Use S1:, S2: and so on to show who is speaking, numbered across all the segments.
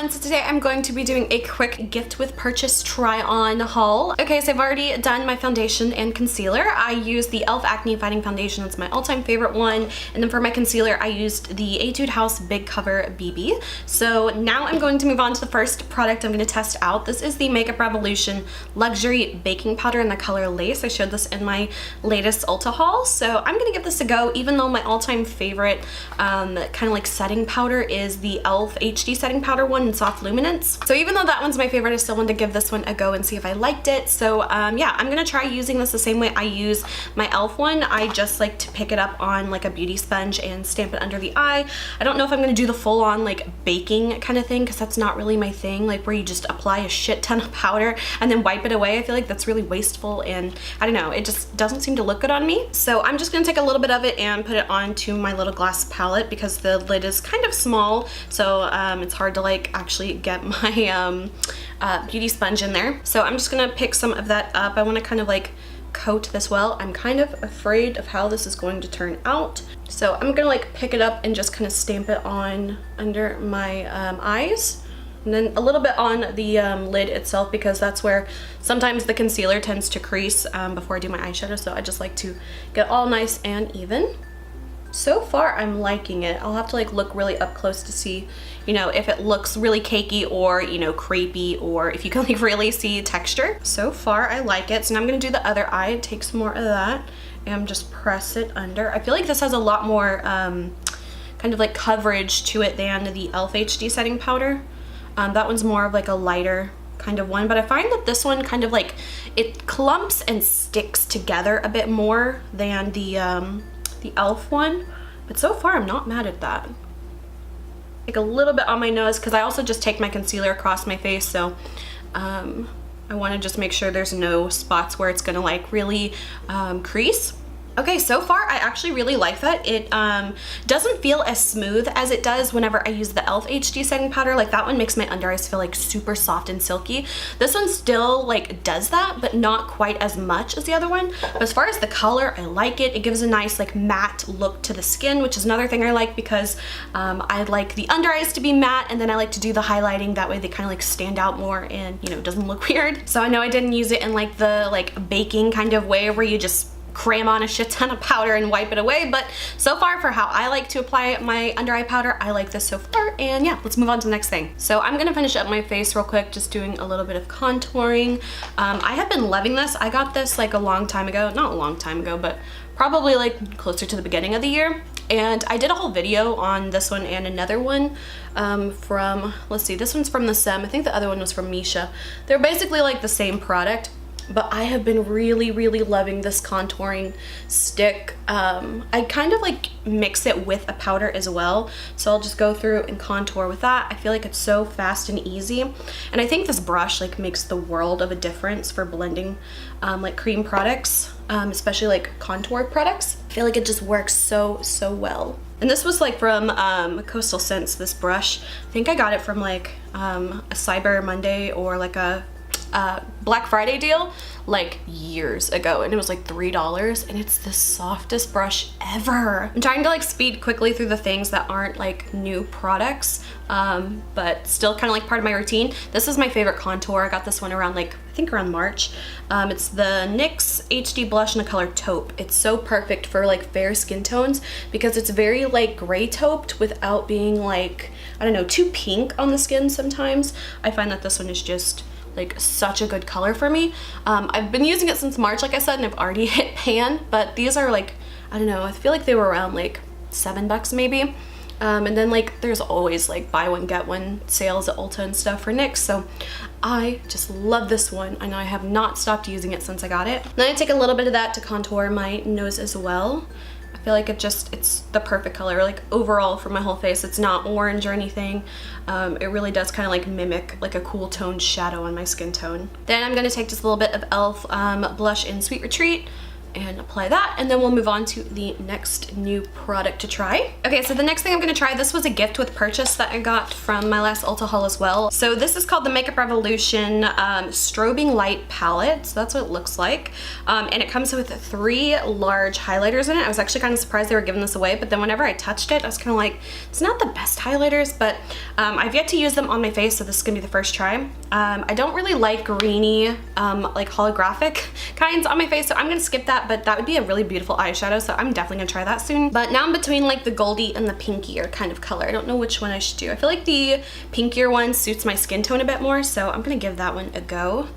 S1: everyone, so today I'm going to be doing a quick gift with purchase try on haul. Okay, so I've already done my foundation and concealer. I used the e.l.f. Acne Fighting Foundation, it's my all-time favorite one, and then for my concealer I used the Etude House Big Cover BB. So now I'm going to move on to the first product I'm going to test out. This is the Makeup Revolution Luxury Baking Powder in the color Lace. I showed this in my latest Ulta haul, so I'm going to give this a go, even though my all-time favorite kind of like setting powder is the e.l.f. HD setting powder one in Soft Luminance. So even though that one's my favorite, I still wanted to give this one a go and see if I liked it. So yeah, I'm gonna try using this the same way I use my e.l.f. one. I just like to pick it up on like a beauty sponge and stamp it under the eye. I don't know if I'm gonna do the full-on like baking kind of thing, because that's not really my thing, like where you just apply a shit ton of powder and then wipe it away. I feel like that's really wasteful, and I don't know, it just doesn't seem to look good on me. So I'm just gonna take a little bit of it and put it onto my little glass palette, because the lid is kind of small, so it's hard to like actually get my beauty sponge in there. So I'm just gonna pick some of that up. I want to kind of like coat this well. I'm kind of afraid of how this is going to turn out, so I'm gonna like pick it up and just kind of stamp it on under my eyes, and then a little bit on the lid itself, because that's where sometimes the concealer tends to crease before I do my eyeshadow, so I just like to get all nice and even. So far I'm liking it. I'll have to like look really up close to see, you know, if it looks really cakey or, you know, crepey, or if you can like really see texture. So far I like it. So now I'm gonna do the other eye, take some more of that and just press it under. I feel like this has a lot more kind of like coverage to it than the e.l.f. HD setting powder. That one's more of like a lighter kind of one, but I find that this one kind of like, it clumps and sticks together a bit more than the e.l.f. one, but so far I'm not mad at that. Like a little bit on my nose, because I also just take my concealer across my face, so I want to just make sure there's no spots where it's gonna like really crease. Okay, so far I actually really like that. It doesn't feel as smooth as it does whenever I use the e.l.f. HD setting powder. Like that one makes my under eyes feel like super soft and silky. This one still like does that, but not quite as much as the other one. But as far as the color, I like it. It gives a nice like matte look to the skin, which is another thing I like, because I like the under eyes to be matte, and then I like to do the highlighting. That way they kind of like stand out more and, you know, it doesn't look weird. So I know I didn't use it in like the like baking kind of way where you just cram on a shit ton of powder and wipe it away, but so far for how I like to apply my under eye powder, I like this so far. And yeah, let's move on to the next thing. So I'm gonna finish up my face real quick, just doing a little bit of contouring. I have been loving this. I got this like a long time ago, not a long time ago, but probably like closer to the beginning of the year. And I did a whole video on this one and another one from, let's see, this one's from the Sem. I think the other one was from Misha. They're basically like the same product, but I have been really loving this contouring stick. I kind of like mix it with a powder as well, so I'll just go through and contour with that. I feel like it's so fast and easy, and I think this brush like makes the world of a difference for blending like cream products, especially like contour products. I feel like it just works so well. And this was like from Coastal Scents, this brush. I think I got it from like a Cyber Monday or like a Black Friday deal like years ago, and it was like $3, and it's the softest brush ever. I'm trying to like speed quickly through the things that aren't like new products, but still kind of like part of my routine. This is my favorite contour. I got this one around like, I think around March. It's the NYX HD blush in the color Taupe. It's so perfect for like fair skin tones, because it's very like gray tauped without being like, I don't know, too pink on the skin sometimes. I find that this one is just like such a good color for me. I've been using it since March, like I said, and I've already hit pan, but these are like, I don't know, I feel like they were around like $7 maybe. And then like there's always like buy one get one sales at Ulta and stuff for NYX, so I just love this one, and I have not stopped using it since I got it. Then I take a little bit of that to contour my nose as well. I feel like it's the perfect color, like overall for my whole face. It's not orange or anything. It really does kind of like mimic like a cool toned shadow on my skin tone. Then I'm gonna take just a little bit of e.l.f. Blush in Sweet Retreat, and apply that, and then we'll move on to the next new product to try. Okay, so the next thing I'm gonna try, this was a gift with purchase that I got from my last Ulta haul as well. So this is called the Makeup Revolution Strobing Light Palette. So that's what it looks like. And it comes with 3 large highlighters in it. I was actually kind of surprised they were giving this away, but then whenever I touched it, I was kind of like, it's not the best highlighters, but I've yet to use them on my face, so this is gonna be the first try. I don't really like greeny, like holographic kinds on my face, so I'm gonna skip that, but that would be a really beautiful eyeshadow, so I'm definitely gonna try that soon. But now I'm between like the goldy and the pinkier kind of color. I don't know which one I should do. I feel like the pinkier one suits my skin tone a bit more, so I'm gonna give that one a go.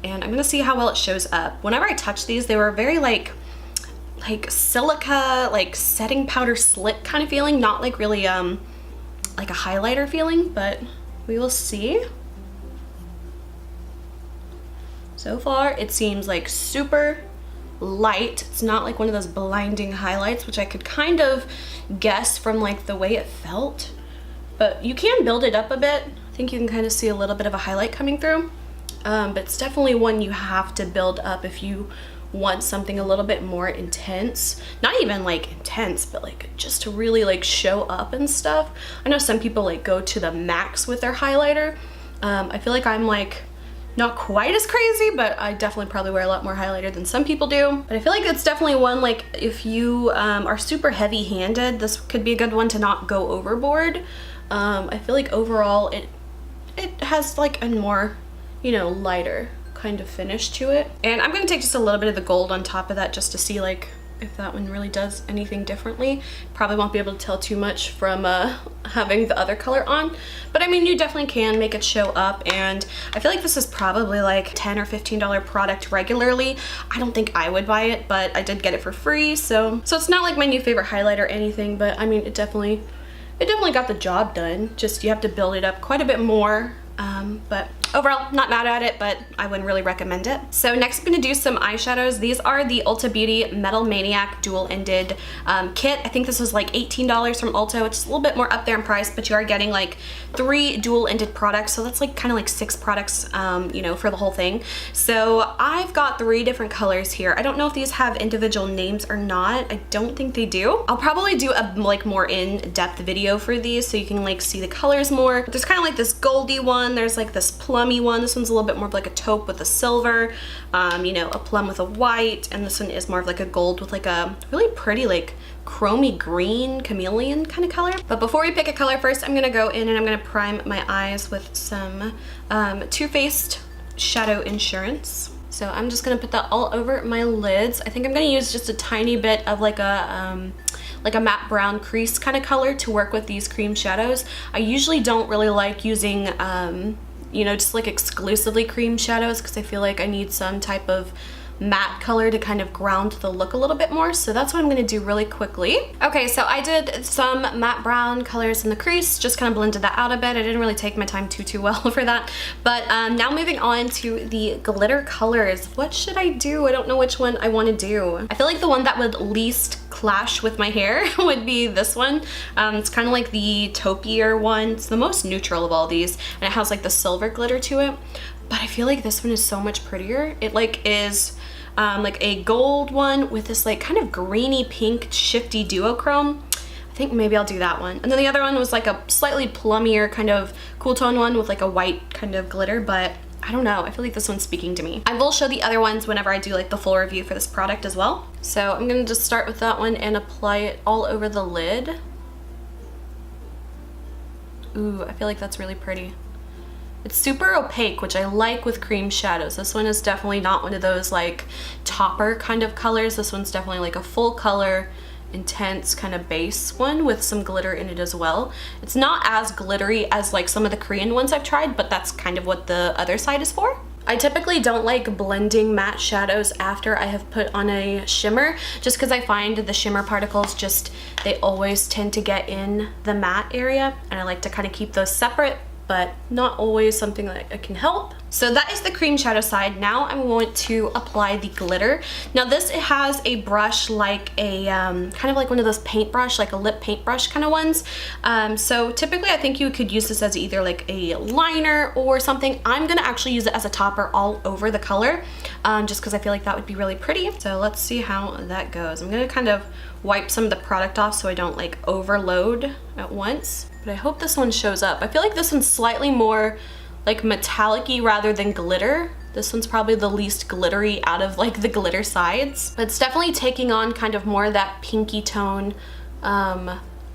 S1: And I'm gonna see how well it shows up. Whenever I touched these, they were very like silica, like setting powder slip kind of feeling, not like really like a highlighter feeling, but we will see. So far, it seems like super light. It's not like one of those blinding highlights, which I could kind of guess from like the way it felt, but you can build it up a bit. I think you can kind of see a little bit of a highlight coming through, but it's definitely one you have to build up if you want something a little bit more intense. Not even like intense, but like just to really like show up and stuff. I know some people like go to the max with their highlighter. I feel like I'm like not quite as crazy, but I definitely probably wear a lot more highlighter than some people do. But I feel like it's definitely one, like if you are super heavy handed, this could be a good one to not go overboard. I feel like overall it has like a more, you know, lighter kind of finish to it. And I'm gonna take just a little bit of the gold on top of that just to see like if that one really does anything differently. Probably won't be able to tell too much from having the other color on, but I mean, you definitely can make it show up, and I feel like this is probably like $10 or $15 product regularly. I don't think I would buy it, but I did get it for free, so it's not like my new favorite highlight or anything, but I mean, it definitely got the job done. Just you have to build it up quite a bit more. But overall, not mad at it, but I wouldn't really recommend it. So next I'm gonna do some eyeshadows. These are the Ulta Beauty Metal Maniac dual-ended kit. I think this was like $18 from Ulta, which is a little bit more up there in price, but you are getting like 3 dual-ended products, so that's like kind of like 6 products, you know, for the whole thing. So I've got 3 different colors here. I don't know if these have individual names or not. I don't think they do. I'll probably do a like more in-depth video for these so you can like see the colors more. There's kind of like this goldy one. There's like this plummy one. This one's a little bit more of like a taupe with a silver, you know, a plum with a white, and this one is more of like a gold with like a really pretty like chromy green chameleon kind of color. But before we pick a color, first I'm gonna go in and I'm gonna prime my eyes with some Too Faced Shadow Insurance. So I'm just gonna put that all over my lids. I think I'm gonna use just a tiny bit of like a matte brown crease kind of color to work with these cream shadows. I usually don't really like using you know, just like exclusively cream shadows because I feel like I need some type of matte color to kind of ground the look a little bit more, so that's what I'm gonna do really quickly. Okay, so I did some matte brown colors in the crease, just kind of blended that out a bit. I didn't really take my time too well for that, but now moving on to the glitter colors. What should I do? I don't know which one I want to do. I feel like the one that would least clash with my hair would be this one. It's kind of like the taupier one. It's the most neutral of all these, and it has like the silver glitter to it, but I feel like this one is so much prettier. It like is like a gold one with this like kind of greeny pink shifty duochrome. I think maybe I'll do that one. And then the other one was like a slightly plummier kind of cool tone one with like a white kind of glitter, but I don't know, I feel like this one's speaking to me. I will show the other ones whenever I do like the full review for this product as well. So I'm gonna just start with that one and apply it all over the lid. Ooh, I feel like that's really pretty. It's super opaque, which I like with cream shadows. This one is definitely not one of those like topper kind of colors. This one's definitely like a full color, intense kind of base one with some glitter in it as well. It's not as glittery as like some of the Korean ones I've tried, but that's kind of what the other side is for. I typically don't like blending matte shadows after I have put on a shimmer, just because I find the shimmer particles they always tend to get in the matte area, and I like to kind of keep those separate but not always something that I can help. So that is the cream shadow side. Now I'm going to apply the glitter. Now this, it has a brush like a kind of like one of those paintbrush, like a lip paintbrush kind of ones. So typically I think you could use this as either like a liner or something. I'm gonna actually use it as a topper all over the color, just because I feel like that would be really pretty. So let's see how that goes. I'm gonna kind of wipe some of the product off so I don't like overload at once. But I hope this one shows up. I feel like this one's slightly more like metallic-y rather than glitter. This one's probably the least glittery out of like the glitter sides. But it's definitely taking on kind of more of that pinky tone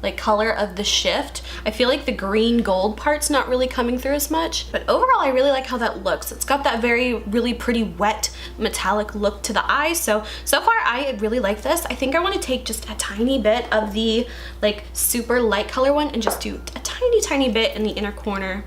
S1: like color of the shift. I feel like the green gold part's not really coming through as much, but overall I really like how that looks. It's got that really pretty wet metallic look to the eye. So far I really like this. I think I want to take just a tiny bit of the like super light color one and just do a tiny bit in the inner corner.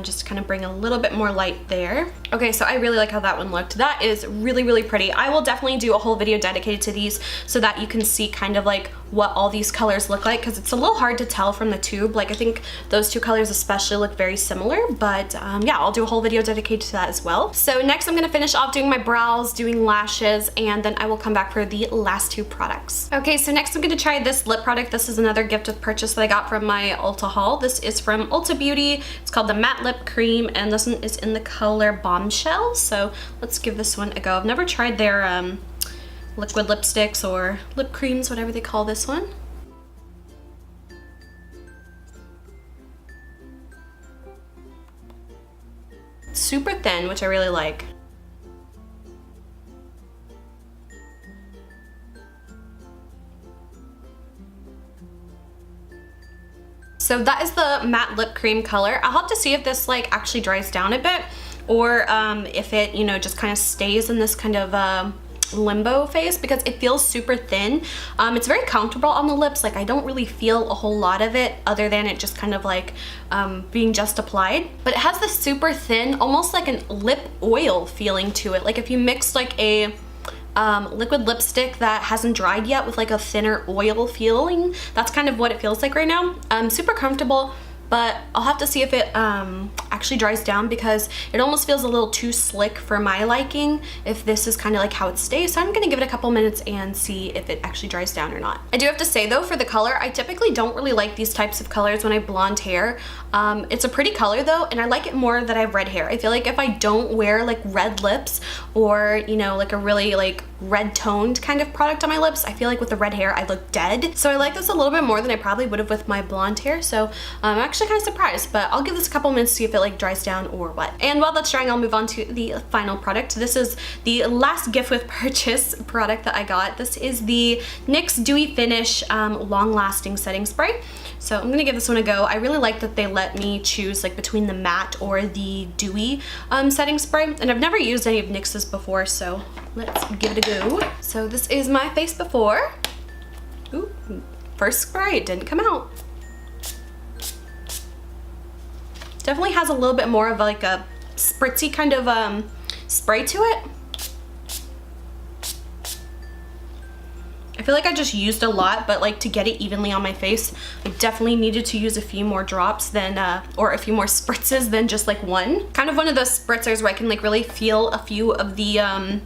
S1: Just to kind of bring a little bit more light there. Okay, so I really like how that one looked. That is really pretty. I will definitely do a whole video dedicated to these so that you can see kind of like what all these colors look like, because it's a little hard to tell from the tube. Like I think those two colors especially look very similar, but yeah, I'll do a whole video dedicated to that as well. So next I'm gonna finish off doing my brows, doing lashes, and then I will come back for the last two products. Okay, so next I'm gonna try this lip product. This is another gift with purchase that I got from my Ulta haul. This is from Ulta Beauty. It's called the Matte Lip Cream, and this one is in the color Bombshell. So let's give this one a go. I've never tried their liquid lipsticks or lip creams, whatever they call this one. It's super thin, which I really like. So that is the matte lip cream color. I'll have to see if this like actually dries down a bit, or if it, you know, just kind of stays in this kind of limbo phase, because it feels super thin. It's very comfortable on the lips. Like I don't really feel a whole lot of it other than it just kind of like being just applied. But it has this super thin, almost like an lip oil feeling to it. Like if you mix like a liquid lipstick that hasn't dried yet with like a thinner oil feeling, that's kind of what it feels like right now. Super comfortable, but I'll have to see if it actually dries down, because it almost feels a little too slick for my liking if this is kind of like how it stays. So I'm gonna give it a couple minutes and see if it actually dries down or not. I do have to say though, for the color, I typically don't really like these types of colors when I have blonde hair. It's a pretty color though, and I like it more that I have red hair. I feel like if I don't wear like red lips, or you know, like a really like red toned kind of product on my lips, I feel like with the red hair I look dead. So I like this a little bit more than I probably would have with my blonde hair. So I'm actually kind of surprised, but I'll give this a couple minutes to see if it like dries down or what. And while that's drying, I'll move on to the final product. This is the last gift with purchase product that I got. This is the NYX Dewy Finish long lasting setting spray. So I'm gonna give this one a go. I really like that they let me choose like between the matte or the dewy setting spray, and I've never used any of NYX's before, so let's give it a go. So this is my face before. Ooh, first spray, it didn't come out. Definitely has a little bit more of like a spritzy kind of spray to it. I feel like I just used a lot, but like to get it evenly on my face, I definitely needed to use a few more drops than, or a few more spritzes than just like one. Kind of one of those spritzers where I can like really feel a few of the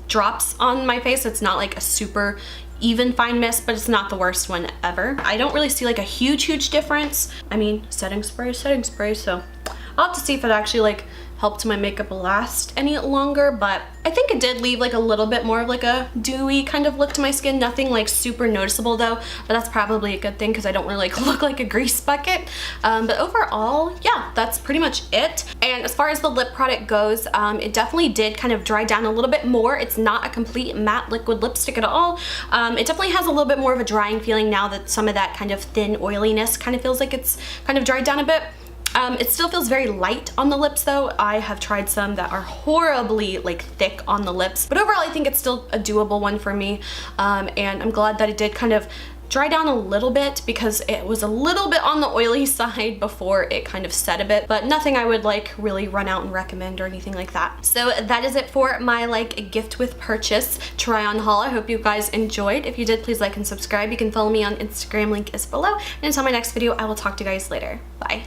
S1: drops on my face. It's not like a super even fine mist, but it's not the worst one ever. I don't really see like a huge difference. I mean, setting spray, so I'll have to see if it actually like helped my makeup last any longer, but I think it did leave like a little bit more of like a dewy kind of look to my skin. Nothing like super noticeable though, but that's probably a good thing because I don't really like look like a grease bucket. But overall, yeah, that's pretty much it. And as far as the lip product goes, it definitely did kind of dry down a little bit more. It's not a complete matte liquid lipstick at all. It definitely has a little bit more of a drying feeling now that some of that kind of thin oiliness kind of feels like it's kind of dried down a bit. It still feels very light on the lips though. I have tried some that are horribly like thick on the lips, but overall I think it's still a doable one for me. And I'm glad that it did kind of dry down a little bit because it was a little bit on the oily side before it kind of set a bit, but nothing I would like really run out and recommend or anything like that. So that is it for my like gift with purchase try on haul. I hope you guys enjoyed. If you did, please like and subscribe. You can follow me on Instagram, link is below. And until my next video, I will talk to you guys later. Bye.